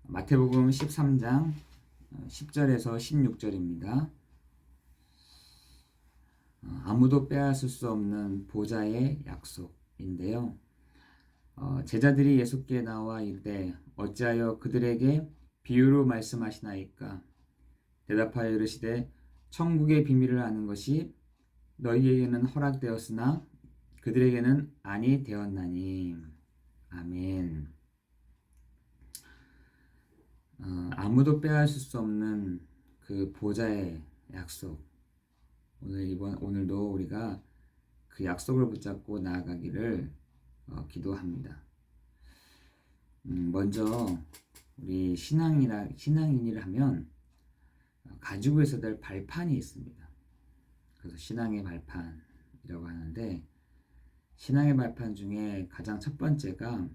마태복음 13장 10절에서 16절입니다. 아무도 빼앗을 수 없는 보좌의 약속인데요. 제자들이 예수께 나와 이르되 어찌하여 그들에게 비유로 말씀하시나이까? 대답하여 이르시되 천국의 비밀을 아는 것이 너희에게는 허락되었으나 그들에게는 아니 되었나니. 아멘. 아무도 빼앗을 수 없는 그 보좌의 약속. 오늘도 우리가 그 약속을 붙잡고 나아가기를 기도합니다. 먼저 우리 신앙인이라 하면 가지고 있어야 될 발판이 있습니다. 그래서 신앙의 발판이라고 하는데, 신앙의 발판 중에 가장 첫 번째가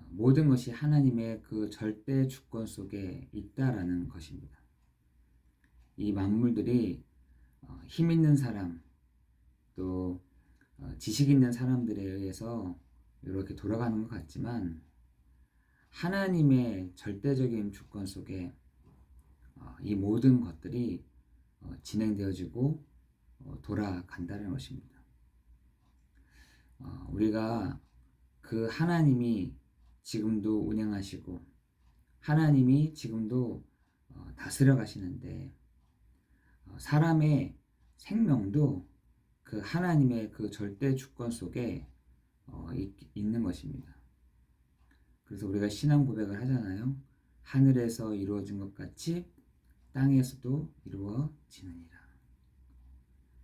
모든 것이 하나님의 그 절대 주권 속에 있다라는 것입니다. 이 만물들이 힘 있는 사람, 또 지식 있는 사람들에 의해서 이렇게 돌아가는 것 같지만, 하나님의 절대적인 주권 속에 이 모든 것들이 진행되어지고 돌아간다는 것입니다. 우리가 그 하나님이 지금도 운행하시고 하나님이 지금도 다스려 가시는데, 사람의 생명도 그 하나님의 그 절대 주권 속에 있는 것입니다. 그래서 우리가 신앙 고백을 하잖아요. 하늘에서 이루어진 것 같이 땅에서도 이루어지느니라.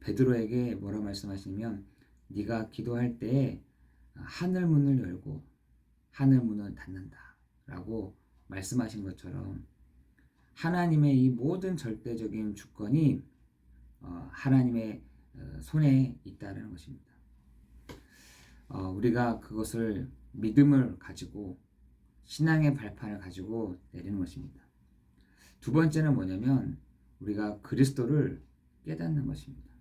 베드로에게 뭐라 말씀하시냐면, 네가 기도할 때에 하늘 문을 열고 하늘 문을 닫는다 라고 말씀하신 것처럼, 하나님의 이 모든 절대적인 주권이 하나님의 손에 있다는 것입니다. 우리가 그것을 믿음을 가지고 신앙의 발판을 가지고 내리는 것입니다. 두 번째는 뭐냐면, 우리가 그리스도를 깨닫는 것입니다.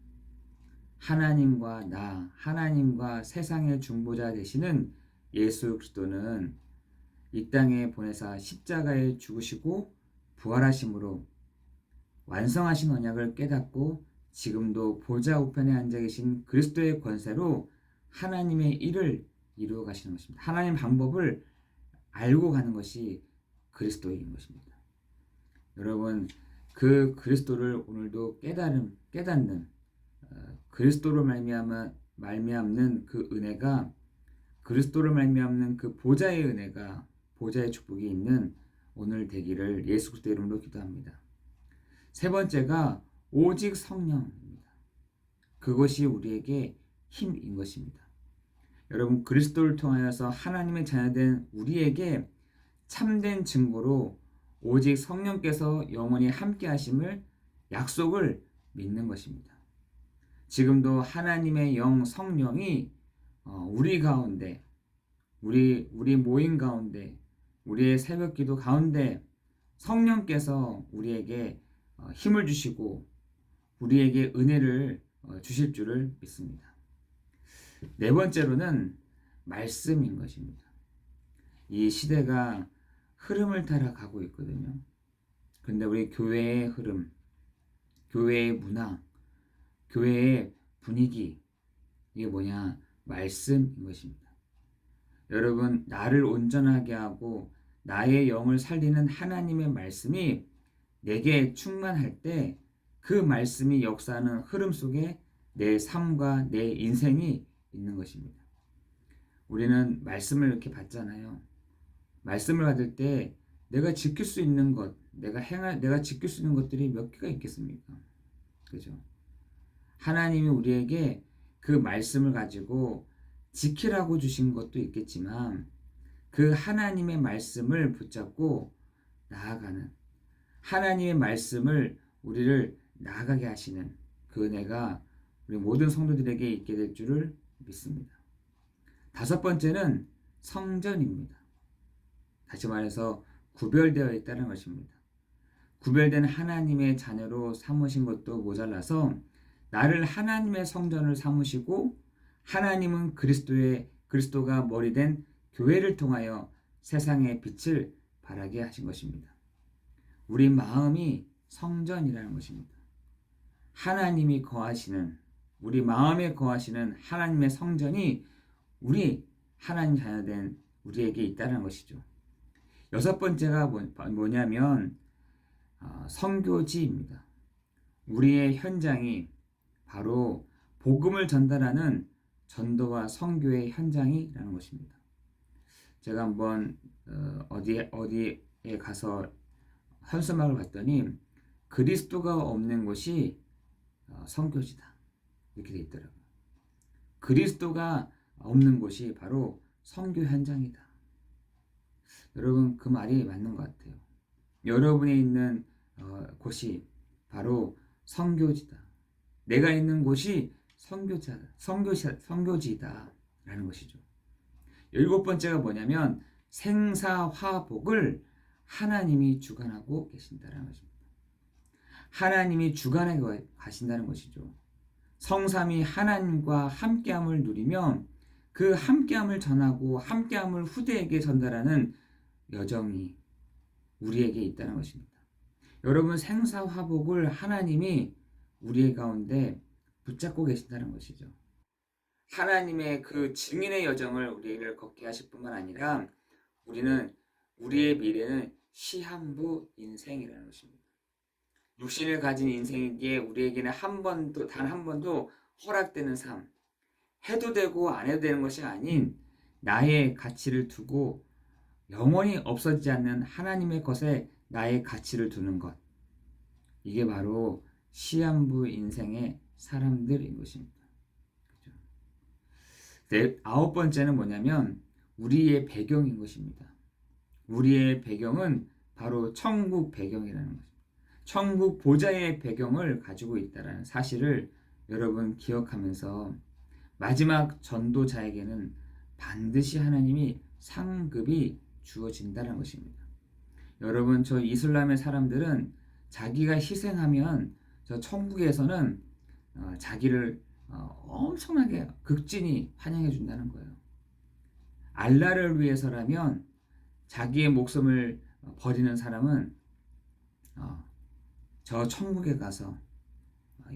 하나님과 세상의 중보자 되시는 예수 그리스도는 이 땅에 보내사 십자가에 죽으시고 부활하심으로 완성하신 언약을 깨닫고 지금도 보좌 우편에 앉아 계신 그리스도의 권세로 하나님의 일을 이루어 가시는 것입니다. 하나님 방법을 알고 가는 것이 그리스도인 것입니다. 여러분, 그 그리스도를 오늘도 깨닫는 그리스도로 말미암는 그 은혜가, 그리스도로 말미암는 그 보좌의 은혜가, 보좌의 축복이 있는 오늘 되기를 예수 그리스도 이름으로 기도합니다. 세 번째가 오직 성령입니다. 그것이 우리에게 힘인 것입니다. 여러분, 그리스도를 통하여서 하나님의 자녀된 우리에게 참된 증거로 오직 성령께서 영원히 함께 하심을 약속을 믿는 것입니다. 지금도 하나님의 영 성령이 우리 가운데, 우리 모임 가운데, 우리의 새벽 기도 가운데 성령께서 우리에게 힘을 주시고 우리에게 은혜를 주실 줄을 믿습니다. 네 번째로는 말씀인 것입니다. 이 시대가 흐름을 따라 가고 있거든요. 그런데 우리 교회의 흐름, 교회의 문화, 교회의 분위기, 이게 뭐냐? 말씀인 것입니다. 여러분, 나를 온전하게 하고 나의 영을 살리는 하나님의 말씀이 내게 충만할 때, 그 말씀이 역사하는 흐름 속에 내 삶과 내 인생이 있는 것입니다. 우리는 말씀을 이렇게 받잖아요. 말씀을 받을 때 내가 지킬 수 있는 것, 내가 지킬 수 있는 것들이 몇 개가 있겠습니까? 그죠? 하나님이 우리에게 그 말씀을 가지고 지키라고 주신 것도 있겠지만, 그 하나님의 말씀을 붙잡고 나아가는, 하나님의 말씀을 우리를 나아가게 하시는 그 은혜가 우리 모든 성도들에게 있게 될 줄을 믿습니다. 다섯 번째는 성전입니다. 다시 말해서 구별되어 있다는 것입니다. 구별된 하나님의 자녀로 삼으신 것도 모자라서 나를 하나님의 성전을 삼으시고, 하나님은 그리스도가 머리된 교회를 통하여 세상의 빛을 발하게 하신 것입니다. 우리 마음이 성전이라는 것입니다. 하나님이 거하시는, 우리 마음에 거하시는 하나님의 성전이 우리 하나님 자녀된 우리에게 있다는 것이죠. 여섯 번째가 뭐냐면 선교지입니다. 우리의 현장이 바로 복음을 전달하는 전도와 선교의 현장이라는 것입니다. 제가 한번 어디에 가서 현수막을 봤더니 그리스도가 없는 곳이 선교지다 이렇게 돼 있더라고요. 그리스도가 없는 곳이 바로 선교 현장이다. 여러분 그 말이 맞는 것 같아요. 여러분이 있는 곳이 바로 선교지다. 내가 있는 곳이 선교지다라는 것이죠. 일곱 번째가 뭐냐면 생사화복을 하나님이 주관하고 계신다는 것입니다. 하나님이 주관해 가신다는 것이죠. 성삼위 하나님과 함께함을 누리며 그 함께함을 전하고 함께함을 후대에게 전달하는 여정이 우리에게 있다는 것입니다. 여러분 생사화복을 하나님이 우리의 가운데 붙잡고 계신다는 것이죠. 하나님의 그 증인의 여정을 우리에게 걷게 하실 뿐만 아니라 우리의 미래는 시한부 인생이라는 것입니다. 육신을 가진 인생이기에 우리에게는 단 한 번도 허락되는 삶, 해도 되고 안 해도 되는 것이 아닌 나의 가치를 두고 영원히 없어지지 않는 하나님의 것에 나의 가치를 두는 것. 이게 바로 시한부 인생의 사람들인 것입니다. 그렇죠? 아홉 번째는 뭐냐면 우리의 배경인 것입니다. 우리의 배경은 바로 천국 배경이라는 것입니다. 천국 보좌의 배경을 가지고 있다는 사실을 여러분 기억하면서 마지막 전도자에게는 반드시 하나님이 상급이 주어진다는 것입니다. 여러분 저 이슬람의 사람들은 자기가 희생하면 저 천국에서는 자기를 엄청나게 극진히 환영해 준다는 거예요. 알라를 위해서라면 자기의 목숨을 버리는 사람은 저 천국에 가서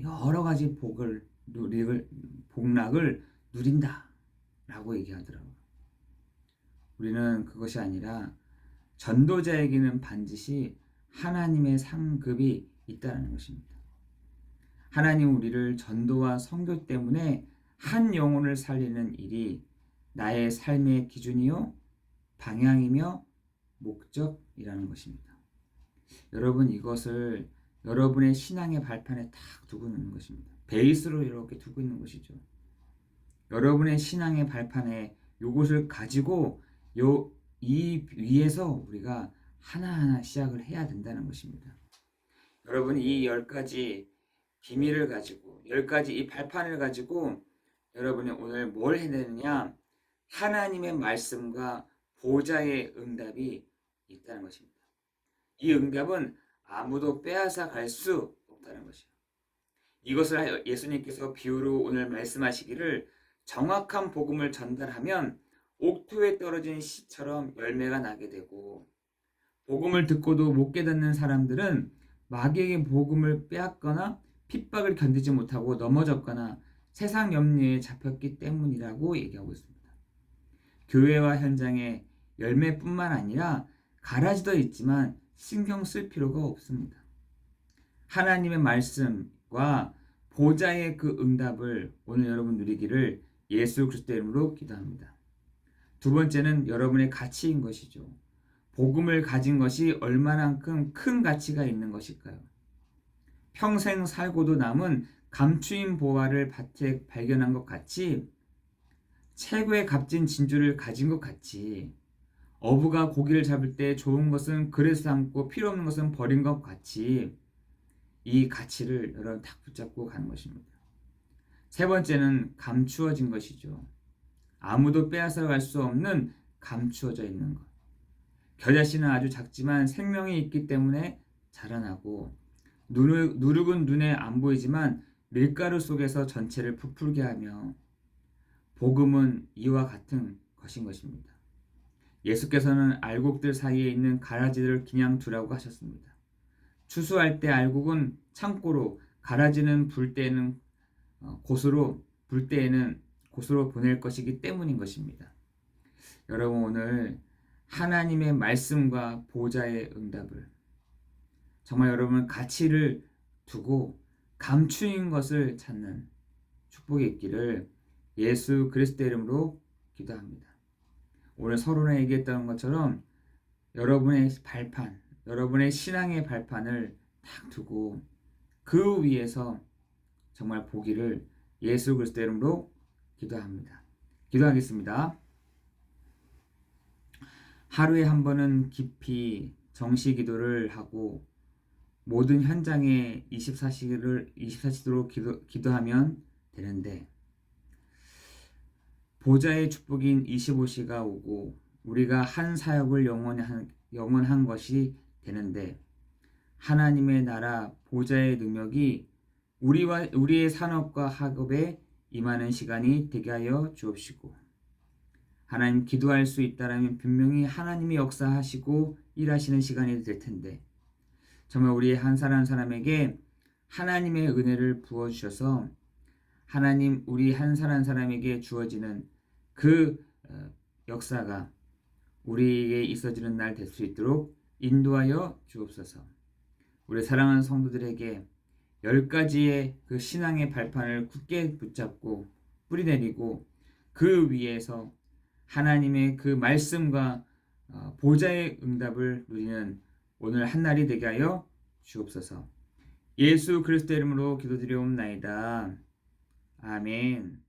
여러 가지 복락을 누린다라고 얘기하더라고요. 우리는 그것이 아니라 전도자에게는 반드시 하나님의 상급이 있다는 것입니다. 하나님 우리를 전도와 선교 때문에 한 영혼을 살리는 일이 나의 삶의 기준이요 방향이며 목적이라는 것입니다. 여러분 이것을 여러분의 신앙의 발판에 딱 두고 있는 것입니다. 베이스로 이렇게 두고 있는 것이죠. 여러분의 신앙의 발판에 이것을 가지고 이 위에서 우리가 하나하나 시작을 해야 된다는 것입니다. 여러분 이 10가지 비밀을 가지고 10가지 이 발판을 가지고 여러분이 오늘 뭘 해내느냐 하나님의 말씀과 보좌의 응답이 있다는 것입니다. 이 응답은 아무도 빼앗아 갈 수 없다는 것이에요. 이것을 예수님께서 비유로 오늘 말씀하시기를 정확한 복음을 전달하면 옥토에 떨어진 씨처럼 열매가 나게 되고 복음을 듣고도 못 깨닫는 사람들은 마귀에게 복음을 빼앗거나 핍박을 견디지 못하고 넘어졌거나 세상 염려에 잡혔기 때문이라고 얘기하고 있습니다. 교회와 현장에 열매뿐만 아니라 가라지도 있지만 신경 쓸 필요가 없습니다. 하나님의 말씀과 보좌의 그 응답을 오늘 여러분 누리기를 예수 그리스도의 이름으로 기도합니다. 두 번째는 여러분의 가치인 것이죠. 복음을 가진 것이 얼마만큼 큰 가치가 있는 것일까요? 평생 살고도 남은 감추인 보화를 밭에 발견한 것 같이 최고의 값진 진주를 가진 것 같이 어부가 고기를 잡을 때 좋은 것은 그릇에 담고 필요 없는 것은 버린 것 같이 이 가치를 여러분 딱 붙잡고 가는 것입니다. 세 번째는 감추어진 것이죠. 아무도 빼앗아 갈 수 없는 감추어져 있는 것. 겨자씨는 아주 작지만 생명이 있기 때문에 자라나고 누룩은 눈에 안 보이지만 밀가루 속에서 전체를 부풀게 하며 복음은 이와 같은 것인 것입니다. 예수께서는 알곡들 사이에 있는 가라지를 그냥 두라고 하셨습니다. 추수할 때 알곡은 창고로, 가라지는 불 때에는 곳으로 보낼 것이기 때문인 것입니다. 여러분, 오늘 하나님의 말씀과 보좌의 응답을, 정말 여러분 가치를 두고 감추인 것을 찾는 축복이 있기를 예수 그리스도의 이름으로 기도합니다. 오늘 서론에 얘기했던 것처럼 여러분의 발판, 여러분의 신앙의 발판을 딱 두고 그 위에서 정말 보기를 예수 그리스도의 이름으로 기도합니다. 기도하겠습니다. 하루에 한 번은 깊이 정시 기도를 하고 모든 현장에 24시도록 기도하면 되는데, 보좌의 축복인 25시가 오고 우리가 한 사역을 영원한 것이 되는데, 하나님의 나라 보좌의 능력이 우리의 산업과 학업에 임하는 시간이 되게 하여 주옵시고, 하나님 기도할 수 있다라면 분명히 하나님이 역사하시고 일하시는 시간이 될 텐데, 정말 우리 한 사람 한 사람에게 하나님의 은혜를 부어주셔서 하나님 우리 한 사람 한 사람에게 주어지는 그 역사가 우리에게 있어지는 날 될 수 있도록 인도하여 주옵소서. 우리 사랑하는 성도들에게 10가지의 그 신앙의 발판을 굳게 붙잡고 뿌리내리고 그 위에서 하나님의 그 말씀과 보좌의 응답을 누리는 오늘 한날이 되게 하여 주옵소서. 예수 그리스도 이름으로 기도드리옵나이다. 아멘.